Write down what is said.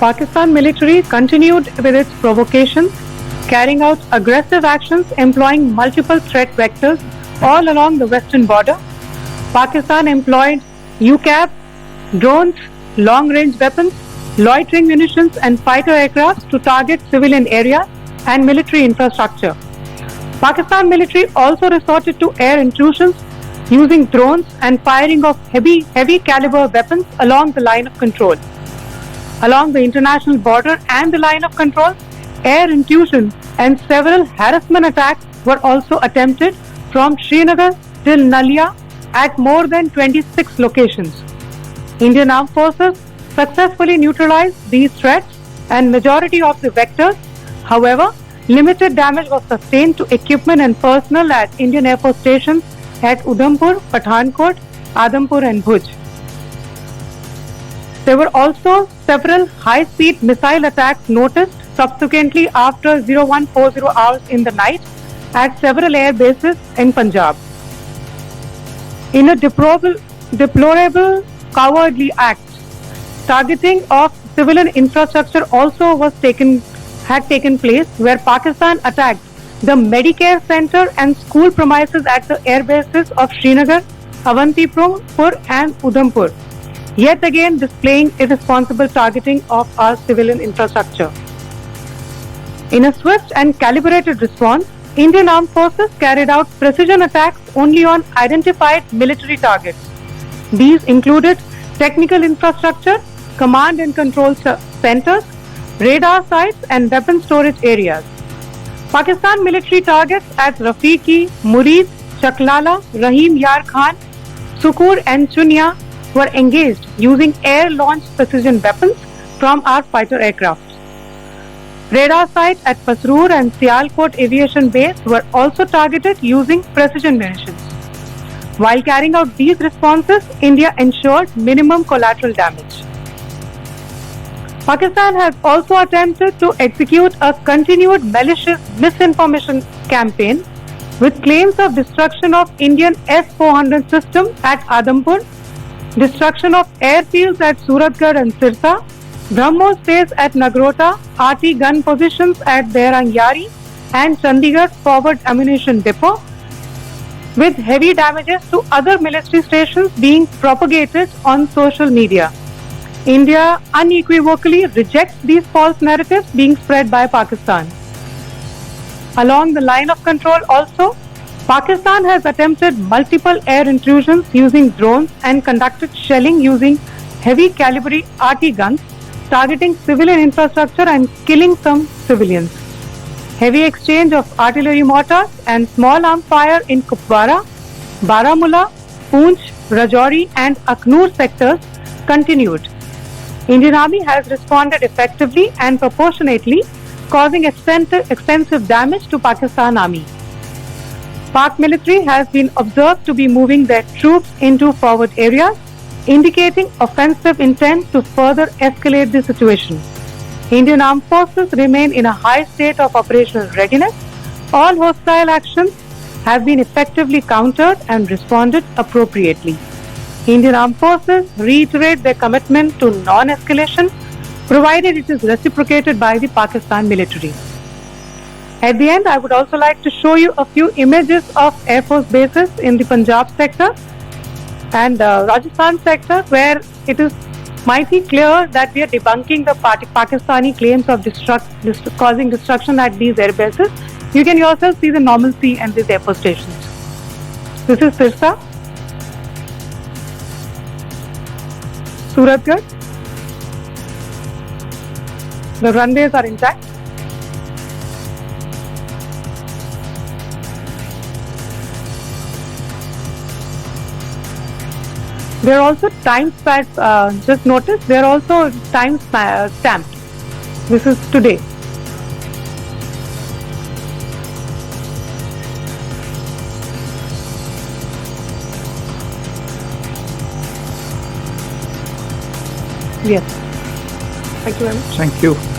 Pakistan military continued with its provocations, carrying out aggressive actions employing multiple threat vectors all along the western border. Pakistan employed UCAV, drones, long-range weapons, loitering munitions and fighter aircraft to target civilian areas and military infrastructure. Pakistan military also resorted to air intrusions using drones and firing of heavy caliber weapons along the line of control. Along the international border and the line of control, air intrusion and several harassment attacks were also attempted from Srinagar till Nalia at more than 26 locations. Indian Armed Forces successfully neutralized these threats and majority of the vectors. However, limited damage was sustained to equipment and personnel at Indian Air Force stations at Udhampur, Pathankot, Adampur and Bhuj. There were also several high-speed missile attacks noticed subsequently after 0140 hours in the night at several air bases in Punjab. In a deplorable cowardly act, targeting of civilian infrastructure also had taken place, where Pakistan attacked the Medicare center and school premises at the air bases of Srinagar, Avantipur and Udhampur, yet again displaying irresponsible targeting of our civilian infrastructure. In a swift and calibrated response, Indian Armed Forces carried out precision attacks only on identified military targets. These included technical infrastructure, command and control centers, radar sites and weapon storage areas. Pakistan military targets at Rafiqi, Murid, Chaklala, Rahim Yar Khan, Sukur and Chunya were engaged using air-launched precision weapons from our fighter aircraft. Radar sites at Pasroor and Sialkot Aviation Base were also targeted using precision munitions. While carrying out these responses, India ensured minimum collateral damage. Pakistan has also attempted to execute a continued malicious misinformation campaign with claims of destruction of Indian S-400 system at Adampur, destruction of airfields at Suratgarh and Sirsa, BrahMos base at Nagrota, RT gun positions at Dehrangyari and Chandigarh forward ammunition depot, with heavy damages to other military stations being propagated on social media. India unequivocally rejects these false narratives being spread by Pakistan. Along the line of control also, Pakistan has attempted multiple air intrusions using drones and conducted shelling using heavy caliber RT guns, targeting civilian infrastructure and killing some civilians. Heavy exchange of artillery mortars and small arms fire in Kupwara, Baramulla, Poonch, Rajouri and Aknoor sectors continued. Indian Army has responded effectively and proportionately, causing extensive damage to Pakistan Army. Pak military has been observed to be moving their troops into forward areas, indicating offensive intent to further escalate the situation. Indian Armed Forces remain in a high state of operational readiness. All hostile actions have been effectively countered and responded appropriately. Indian Armed Forces reiterate their commitment to non-escalation, provided it is reciprocated by the Pakistan military. At the end, I would also like to show you a few images of Air Force bases in the Punjab sector and Rajasthan sector, where it is mighty clear that we are debunking the Pakistani claims of causing destruction at these air bases. You can yourself see the normalcy in these air force stations. This is Sirsa, Suratgarh. The runways are intact. There are also time stamps. Just notice there are also time stamped. This is today. Yes. Thank you very much. Thank you.